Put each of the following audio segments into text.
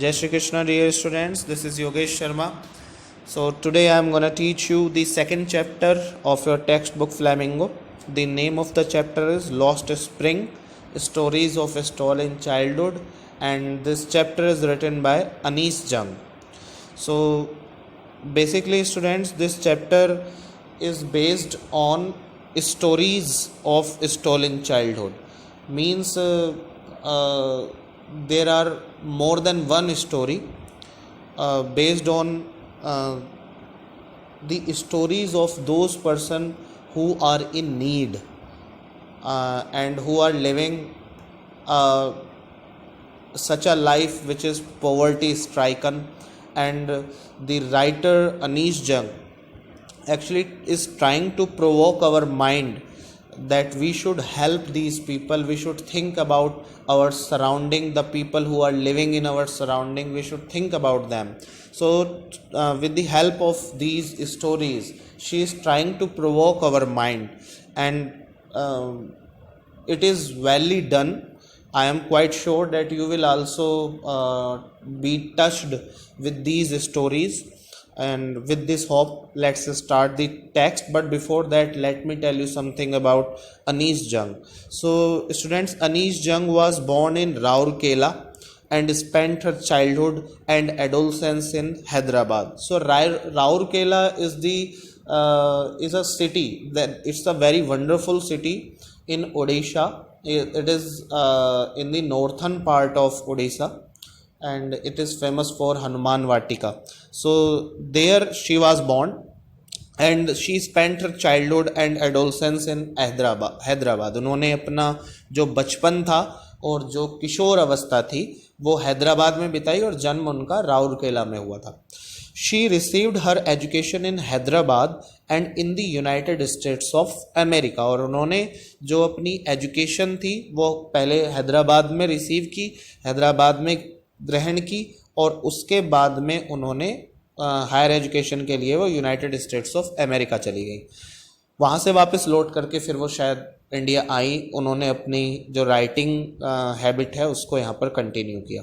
Jai Shri Krishna, dear students. This is Yogesh Sharma. So today I am going to teach you the second chapter of your textbook Flamingo. The name of the chapter is Lost Spring: Stories of a Stolen Childhood, and this chapter is written by Anees Jung. So basically, students, this chapter is based on stories of stolen childhood. Means there are more than one story based on the stories of those person who are in need and who are living such a life which is poverty stricken. And the writer Anees Jung actually is trying to provoke our mind that we should help these people, we should think about our surrounding, the people who are living in our surrounding, we should think about them. So with the help of these stories, she is trying to provoke our mind, and it is well done. I am quite sure that you will also be touched with these stories. And with this hope, let's start the text. But before that, let me tell you something about Anees Jung. So students, Anees Jung was born in Rourkela and spent her childhood and adolescence in Hyderabad. So Rourkela is a city that it's a very wonderful city in Odisha. It is in the northern part of Odisha, and it is famous for Hanuman Vatika. So there she was born, and she spent her childhood and adolescence in Hyderabad. उन्होंने अपना जो बचपन था और जो किशोर अवस्था थी वो हैदराबाद में बिताई, और जन्म उनका राउरकेला में हुआ था. She received her education in Hyderabad and in the United States of America. और उन्होंने जो अपनी एजुकेशन थी वो पहले हैदराबाद में रिसीव की, हैदराबाद में ग्रहण की, और उसके बाद में उन्होंने हायर एजुकेशन के लिए वो यूनाइटेड स्टेट्स ऑफ अमेरिका चली गई. वहाँ से वापस लौट करके फिर वो शायद इंडिया आई. उन्होंने अपनी जो राइटिंग हैबिट है उसको यहाँ पर कंटिन्यू किया.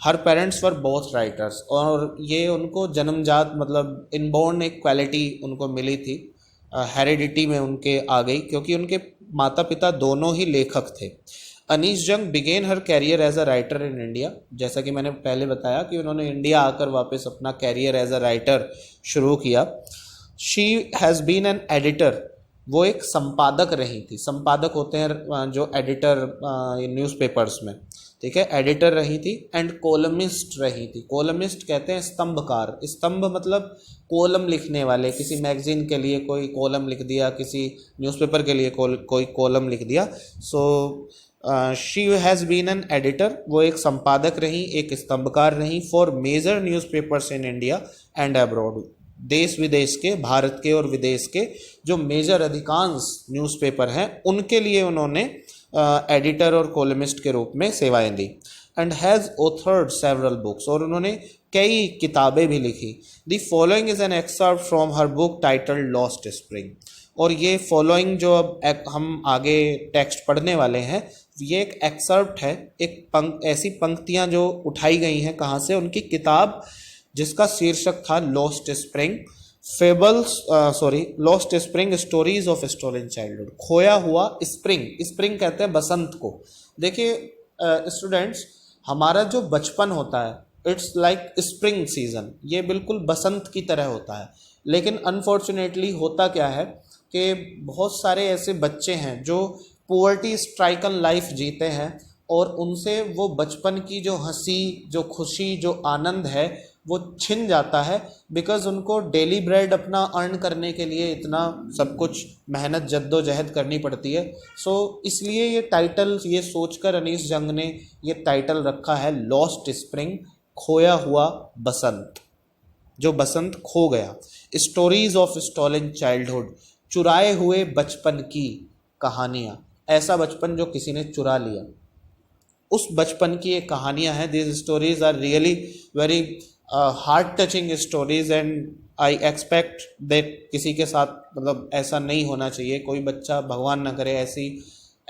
हर पेरेंट्स वर बोथ राइटर्स, और ये उनको जन्मजात मतलब इनबॉर्न एक क्वालिटी उनको मिली थी, हेरिडिटी में उनके आ गई, क्योंकि उनके माता पिता दोनों ही लेखक थे. Anees Jung begin her career as a writer in India. जैसा कि मैंने पहले बताया कि उन्होंने इंडिया आकर वापस अपना कैरियर एज अ राइटर शुरू किया. She has been an editor. वो एक संपादक रही थी. संपादक होते हैं जो एडिटर न्यूज़पेपर्स में, ठीक है, एडिटर रही थी. एंड कोलमिस्ट रही थी. कोलमिस्ट कहते हैं स्तंभकार. स्तंभ मतलब कॉलम लिखने वाले. किसी मैगजीन के लिए कोई कॉलम लिख दिया, किसी न्यूज़पेपर के लिए कोई कॉलम लिख दिया. So she has been an editor. वो एक संपादक रही, एक स्तंभकार रही for major newspapers in India and abroad. देश विदेश के, भारत के और विदेश के जो मेजर अधिकांश न्यूज़पेपर हैं उनके लिए उन्होंने एडिटर और कॉलमिस्ट के रूप में सेवाएं दी. And has authored several books. और उन्होंने कई किताबें भी लिखी. The following is an excerpt from her book titled Lost Spring. और ये फॉलोइंग जो अब हम आगे टेक्स्ट पढ़ने वाले हैं, ये एक एक्सर्प्ट है, एक ऐसी पंक्तियां जो उठाई गई हैं कहाँ से, उनकी किताब जिसका शीर्षक था lost spring lost spring stories of stolen childhood. खोया हुआ स्प्रिंग. स्प्रिंग कहते हैं बसंत को. देखिए स्टूडेंट्स, हमारा जो बचपन होता है इट्स लाइक स्प्रिंग सीजन. ये बिल्कुल बसंत की तरह होता है. लेकिन अनफॉर्चुनेटली होता क्या है कि बहुत सारे ऐसे बच्चे हैं जो पोवर्टी स्ट्राइकन लाइफ जीते हैं, और उनसे वो बचपन की जो हंसी, जो खुशी, जो आनंद है वो छिन जाता है. बिकॉज उनको डेली ब्रेड अपना अर्न करने के लिए इतना सब कुछ मेहनत जद्दोजहद करनी पड़ती है. सो इसलिए ये टाइटल, ये सोचकर अनीस जंग ने ये टाइटल रखा है लॉस्ट स्प्रिंग, खोया हुआ बसंत, जो बसंत खो गया. स्टोरीज ऑफ स्टोलन चाइल्डहुड, चुराए हुए बचपन की कहानियाँ. ऐसा बचपन जो किसी ने चुरा लिया, उस बचपन की ये कहानियाँ हैं. This stories are really very heart touching stories, and I expect that किसी के साथ मतलब ऐसा नहीं होना चाहिए. कोई बच्चा, भगवान न करे,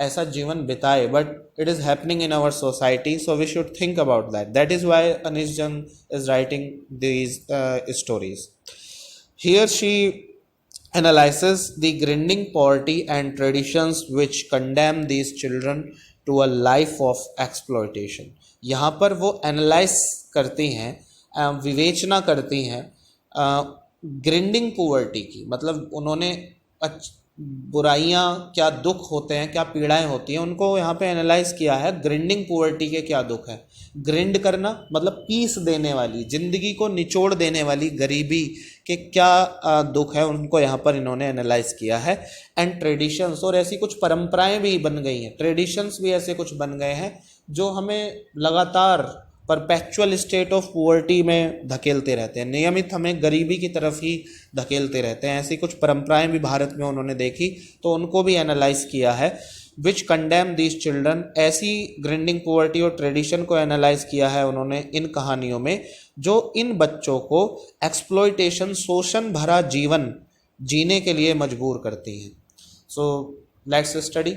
ऐसा जीवन बिताए, but it is happening in our society, so we should think about that. That is why Anees Jung is writing these stories. Here she analyzes the grinding poverty and traditions which condemn these children to a life of exploitation. यहाँ पर वो analyse करती हैं, विवेचना करती हैं grinding poverty की. मतलब उन्होंने बुराइयाँ, क्या दुख होते हैं, क्या पीड़ाएं होती हैं, उनको यहाँ पे एनालाइज किया है. ग्रिंडिंग पॉवर्टी के क्या दुख है. ग्रिंड करना मतलब पीस देने वाली, जिंदगी को निचोड़ देने वाली गरीबी के क्या दुख है, उनको यहाँ पर इन्होंने एनालाइज किया है. एंड ट्रेडिशंस, और ऐसी कुछ परंपराएं भी बन गई हैं, ट्रेडिशंस भी ऐसे कुछ बन गए हैं जो हमें लगातार परपेचुअल स्टेट ऑफ पॉवर्टी में धकेलते रहते हैं, नियमित हमें गरीबी की तरफ ही धकेलते रहते हैं. ऐसी कुछ परंपराएं भी भारत में उन्होंने देखी, तो उनको भी एनालाइज किया है. विच कंडेम दीज चिल्ड्रन, ऐसी ग्रिंडिंग पॉवर्टी और ट्रेडिशन को एनालाइज किया है उन्होंने इन कहानियों में, जो इन बच्चों को एक्सप्लॉयटेशन, शोषण भरा जीवन जीने के लिए मजबूर करती हैं. So let's study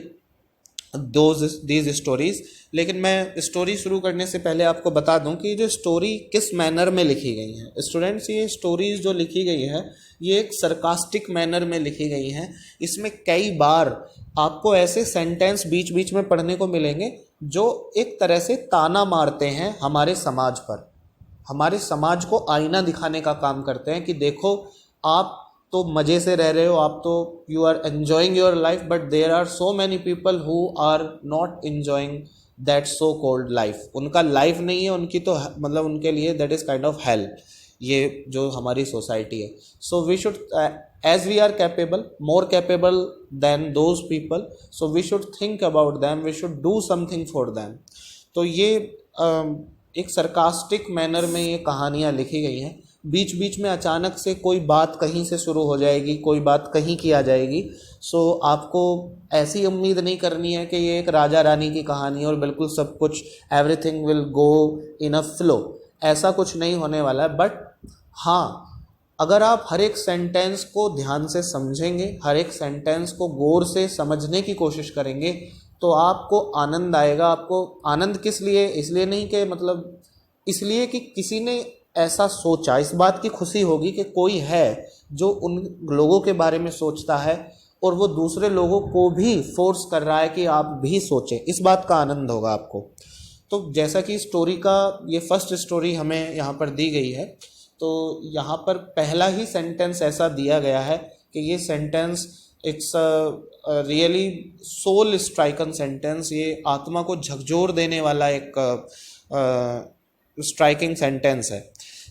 these stories. लेकिन मैं स्टोरी शुरू करने से पहले आपको बता दूं कि जो स्टोरी किस मैनर में लिखी गई है. स्टूडेंट्स, ये स्टोरीज जो लिखी गई है ये एक सरकास्टिक मैनर में लिखी गई हैं. इसमें कई बार आपको ऐसे सेंटेंस बीच बीच में पढ़ने को मिलेंगे जो एक तरह से ताना मारते हैं हमारे समाज पर, हमारे समाज को आईना दिखाने का काम करते हैं कि देखो आप तो मज़े से रह रहे हो, आप तो you are enjoying your life, but there are so many people who are not enjoying that so called life. उनका लाइफ नहीं है, उनकी तो मतलब उनके लिए that is kind of hell, ये जो हमारी सोसाइटी है. So we should, as we are capable, more capable than those people, so we should think about them, we should do something for them. तो ये एक सरकास्टिक मैनर में ये कहानियाँ लिखी गई हैं. बीच बीच में अचानक से कोई बात कहीं से शुरू हो जाएगी, कोई बात कहीं की आ जाएगी. सो आपको ऐसी उम्मीद नहीं करनी है कि ये एक राजा रानी की कहानी है और बिल्कुल सब कुछ everything will go in a flow. ऐसा कुछ नहीं होने वाला है. बट हाँ, अगर आप हर एक सेंटेंस को ध्यान से समझेंगे, हर एक सेंटेंस को गौर से समझने की कोशिश करेंगे, तो आपको आनंद आएगा. आपको आनंद किस लिए, इसलिए नहीं कि मतलब इसलिए कि किसी ने ऐसा सोचा, इस बात की खुशी होगी कि कोई है जो उन लोगों के बारे में सोचता है और वो दूसरे लोगों को भी फोर्स कर रहा है कि आप भी सोचें. इस बात का आनंद होगा आपको. तो जैसा कि स्टोरी का ये फर्स्ट स्टोरी हमें यहाँ पर दी गई है, तो यहाँ पर पहला ही सेंटेंस ऐसा दिया गया है कि ये sentence it's really soul stricken sentence. ये आत्मा को झकझोर देने वाला एक स्ट्राइकिंग सेंटेंस है.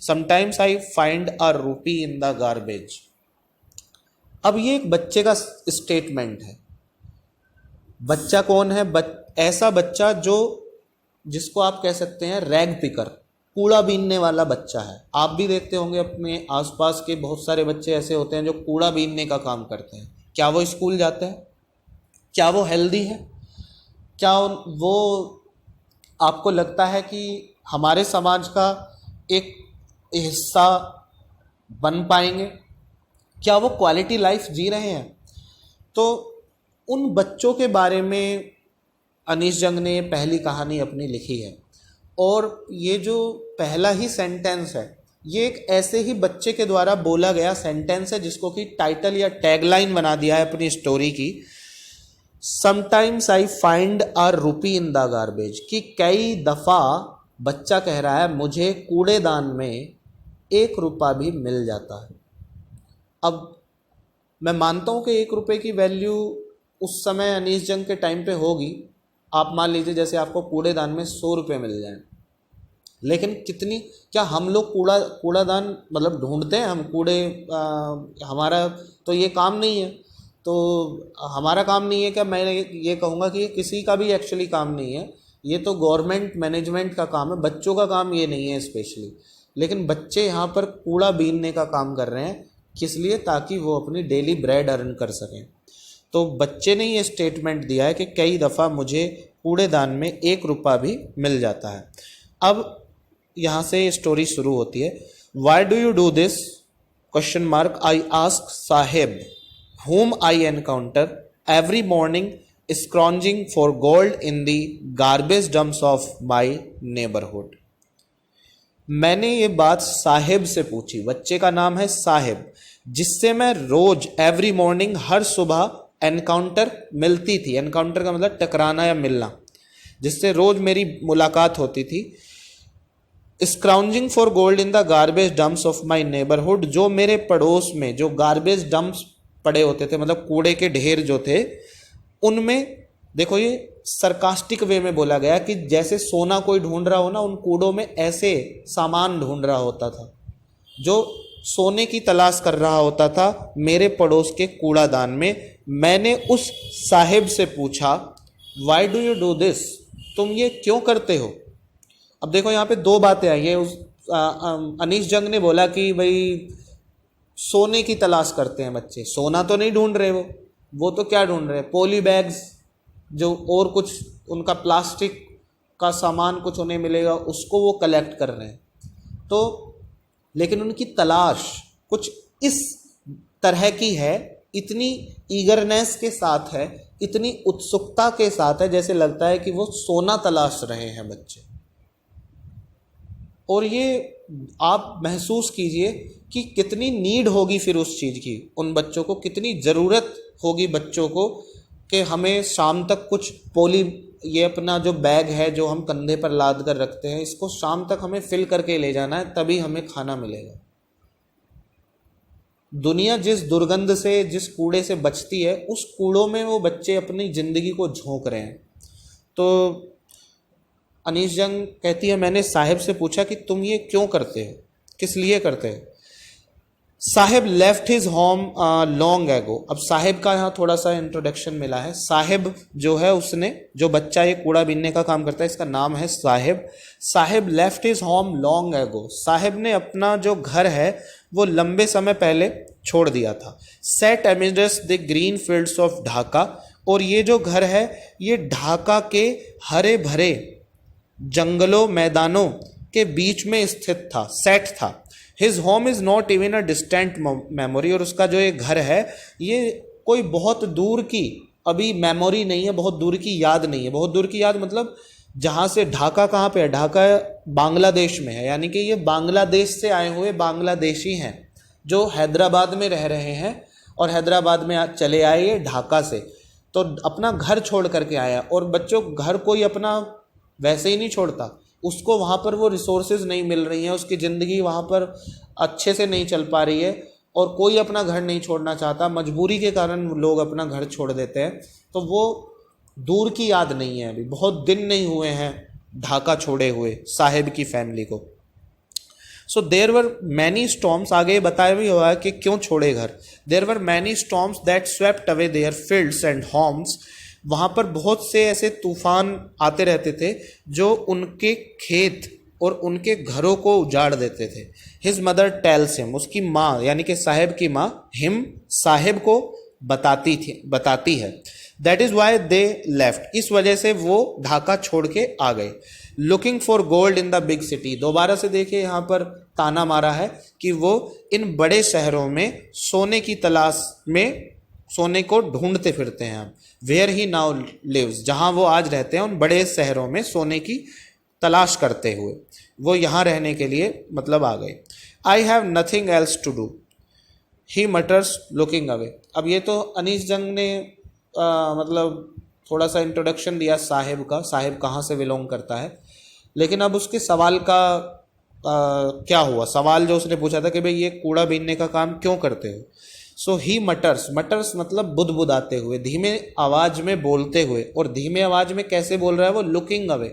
Sometimes I find a rupee in the garbage. अब ये एक बच्चे का स्टेटमेंट है. बच्चा कौन है? ऐसा बच्चा जो, जिसको आप कह सकते हैं रैग पिकर, कूड़ा बीनने वाला बच्चा है. आप भी देखते होंगे अपने आसपास के बहुत सारे बच्चे ऐसे होते हैं जो कूड़ा बीनने का काम करते हैं. क्या वो स्कूल जाते हैं? क्या वो हेल्दी है? क्या वो, आपको लगता है कि हमारे समाज का एक हिस्सा बन पाएंगे? क्या वो क्वालिटी लाइफ जी रहे हैं? तो उन बच्चों के बारे में अनीश जंग ने पहली कहानी अपनी लिखी है. और ये जो पहला ही सेंटेंस है, ये एक ऐसे ही बच्चे के द्वारा बोला गया सेंटेंस है जिसको कि टाइटल या टैगलाइन बना दिया है अपनी स्टोरी की. Sometimes I find a rupee in the garbage, कि कई दफ़ा बच्चा कह रहा है मुझे कूड़ेदान में 1 रुपया भी मिल जाता है. अब मैं मानता हूँ कि 1 रुपये की वैल्यू उस समय अनीश जंग के टाइम पे होगी. आप मान लीजिए जैसे आपको कूड़ेदान में 100 रुपये मिल जाएं, लेकिन कितनी, क्या हम लोग कूड़ादान मतलब ढूंढते हैं? हम हमारा तो ये काम नहीं है. तो हमारा काम नहीं है क्या? मैं ये कहूँगा कि ये किसी का भी एक्चुअली काम नहीं है. ये तो गवर्नमेंट मैनेजमेंट का काम है, बच्चों का काम ये नहीं है स्पेशली. लेकिन बच्चे यहाँ पर कूड़ा बीनने का काम कर रहे हैं. किस लिए? ताकि वो अपनी डेली ब्रेड अर्न कर सकें. तो बच्चे ने ये स्टेटमेंट दिया है कि कई दफ़ा मुझे कूड़ेदान में 1 रुपया भी मिल जाता है. अब यहाँ से स्टोरी शुरू होती है. Why do you do this? Question mark. I ask Saheb whom I encounter every morning scrounging for gold in the garbage dumps of my neighbourhood. मैंने ये बात साहिब से पूछी, बच्चे का नाम है साहिब, जिससे मैं रोज एवरी मॉर्निंग हर सुबह एनकाउंटर मिलती थी। एनकाउंटर का मतलब टकराना या मिलना, जिससे रोज मेरी मुलाकात होती थी। Scrounging for gold in the garbage dumps of my neighbourhood, जो मेरे पड़ोस में जो गार्बेज डंप्स पड़े होते थे, मतलब कूड़े के ढेर जो थे, उनमें देखो ये सरकास्टिक वे में बोला गया कि जैसे सोना कोई ढूंढ रहा हो ना, उन कूड़ों में ऐसे सामान ढूंढ रहा होता था। जो सोने की तलाश कर रहा होता था मेरे पड़ोस के कूड़ादान में। मैंने उस साहिब से पूछा, Y do you do this, तुम ये क्यों करते हो। अब देखो यहाँ पे दो बातें आई है। उस अनीश जंग ने बोला कि भाई सोने की तलाश करते हैं बच्चे, सोना तो नहीं ढूंढ रहे वो तो क्या ढूंढ रहे हैं, पॉली बैग्स, जो और कुछ उनका प्लास्टिक का सामान कुछ उन्हें मिलेगा उसको वो कलेक्ट कर रहे हैं। तो लेकिन उनकी तलाश कुछ इस तरह की है, इतनी ईगरनेस के साथ है, इतनी उत्सुकता के साथ है, जैसे लगता है कि वो सोना तलाश रहे हैं बच्चे। और ये आप महसूस कीजिए कि कितनी नीड होगी फिर उस चीज़ की, उन बच्चों को कितनी ज़रूरत होगी बच्चों को कि हमें शाम तक कुछ ये अपना जो बैग है जो हम कंधे पर लाद कर रखते हैं, इसको शाम तक हमें फिल करके ले जाना है, तभी हमें खाना मिलेगा। दुनिया जिस दुर्गंध से, जिस कूड़े से बचती है, उस कूड़ों में वो बच्चे अपनी ज़िंदगी को झोंक रहे हैं। तो अनीश जंग कहती है, मैंने साहिब से पूछा कि तुम ये क्यों करते हो, किस लिए करते हो। Sahib left his home long ago. अब साहिब का यहाँ थोड़ा सा इंट्रोडक्शन मिला है। साहिब जो है, उसने, जो बच्चा ये कूड़ा बीनने का काम करता है, इसका नाम है Sahib. Sahib left his home long ago. Sahib ने अपना जो घर है वो लंबे समय पहले छोड़ दिया था। Set amidst the green fields of Dhaka. और ये जो घर है ये ढाका के हरे भरे जंगलों, मैदानों के बीच में स्थित था, सेट था। His home is not even a distant memory. और उसका जो ये घर है ये कोई बहुत दूर की अभी मेमोरी नहीं है, बहुत दूर की याद नहीं है। बहुत दूर की याद मतलब जहाँ से, ढाका कहाँ पे है, ढाका बांग्लादेश में है, यानी कि ये बांग्लादेश से आए हुए बांग्लादेशी हैं जो हैदराबाद में रह रहे हैं और हैदराबाद में चले आए ये ढाका से। तो अपना घर छोड़ करके आया। और बच्चों, घर कोई अपना वैसे ही नहीं छोड़ता, उसको वहाँ पर वो रिसोर्सेज नहीं मिल रही हैं, उसकी ज़िंदगी वहाँ पर अच्छे से नहीं चल पा रही है, और कोई अपना घर नहीं छोड़ना चाहता, मजबूरी के कारण लोग अपना घर छोड़ देते हैं। तो वो दूर की याद नहीं है, अभी बहुत दिन नहीं हुए हैं ढाका छोड़े हुए साहिब की फैमिली को। सो देर वर मैनी स्टॉर्म्स, आगे बताया भी हुआ है कि क्यों छोड़े घर। There were many storms that swept away their fields and homes. वहाँ पर बहुत से ऐसे तूफान आते रहते थे जो उनके खेत और उनके घरों को उजाड़ देते थे। हिज मदर टेल्स हिम, उसकी माँ यानी कि साहिब की माँ, हिम साहिब को बताती है that is why they left, इस वजह से वो ढाका छोड़ के आ गए। Looking for gold in the big city, दोबारा से देखिए यहाँ पर ताना मारा है कि वो इन बड़े शहरों में सोने की तलाश में, सोने को ढूंढते फिरते हैं। वेयर ही नाउ लिव्स, जहाँ वो आज रहते हैं, उन बड़े शहरों में सोने की तलाश करते हुए वो यहाँ रहने के लिए मतलब आ गए। I have nothing else to do, he mutters looking away. अब ये तो अनीश जंग ने मतलब थोड़ा सा इंट्रोडक्शन दिया साहिब का, साहिब कहाँ से बिलोंग करता है। लेकिन अब उसके सवाल का क्या हुआ, सवाल जो उसने पूछा था कि भाई ये कूड़ा बीनने का काम क्यों करते हो। सो ही मटर्स, मटर्स मतलब बुदबुदाते हुए, धीमे आवाज में बोलते हुए। और धीमे आवाज में कैसे बोल रहा है वो, लुकिंग अवे।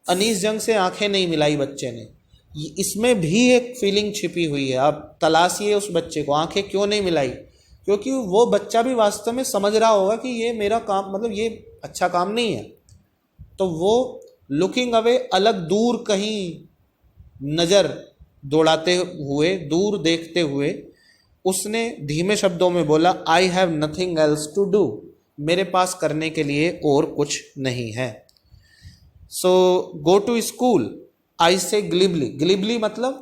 अनीश जंग से आंखें नहीं मिलाई बच्चे ने, इसमें भी एक फीलिंग छिपी हुई है। आप तलाशिए उस बच्चे को, आंखें क्यों नहीं मिलाई, क्योंकि वो बच्चा भी वास्तव में समझ रहा होगा कि ये मेरा काम, मतलब ये अच्छा काम नहीं है। तो वो लुकिंग अवे, अलग दूर कहीं नज़र दौड़ाते हुए, दूर देखते हुए उसने धीमे शब्दों में बोला, I have nothing else to do, मेरे पास करने के लिए और कुछ नहीं है। सो गो टू स्कूल, आई से ग्लिबली, ग्लिबली मतलब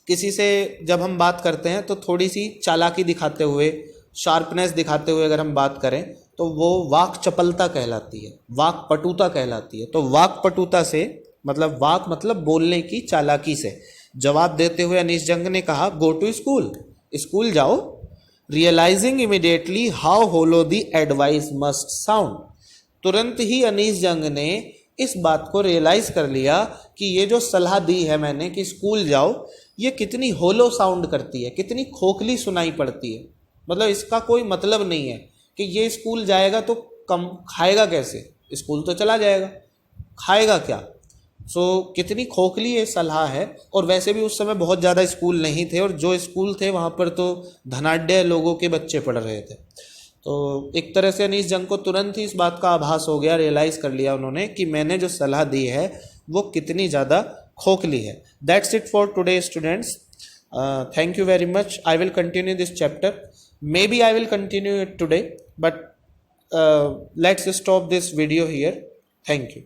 किसी से जब हम बात करते हैं तो थोड़ी सी चालाकी दिखाते हुए, शार्पनेस दिखाते हुए अगर हम बात करें तो वो वाक चपलता कहलाती है, वाक पटुता कहलाती है। तो वाक पटुता से मतलब वाक मतलब बोलने की चालाकी से जवाब देते हुए अनीश जंग ने कहा गो टू स्कूल, स्कूल जाओ। Realising immediately how hollow the advice must sound, तुरंत ही अनीश जंग ने इस बात को रियलाइज कर लिया कि ये जो सलाह दी है मैंने कि स्कूल जाओ, ये कितनी होलो साउंड करती है, कितनी खोखली सुनाई पड़ती है। मतलब इसका कोई मतलब नहीं है कि ये स्कूल जाएगा तो कम खाएगा कैसे, स्कूल तो चला जाएगा, खाएगा क्या। कितनी खोखली ये सलाह है। और वैसे भी उस समय बहुत ज़्यादा स्कूल नहीं थे, और जो स्कूल थे वहाँ पर तो धनाढ्य लोगों के बच्चे पढ़ रहे थे। तो एक तरह से अनीश जंग को तुरंत ही इस बात का आभास हो गया, रियलाइज़ कर लिया उन्होंने कि मैंने जो सलाह दी है वो कितनी ज़्यादा खोखली है। That's it for today students, thank you very much. I will continue this chapter, maybe I will continue it today, but let's stop this video here. Thank you.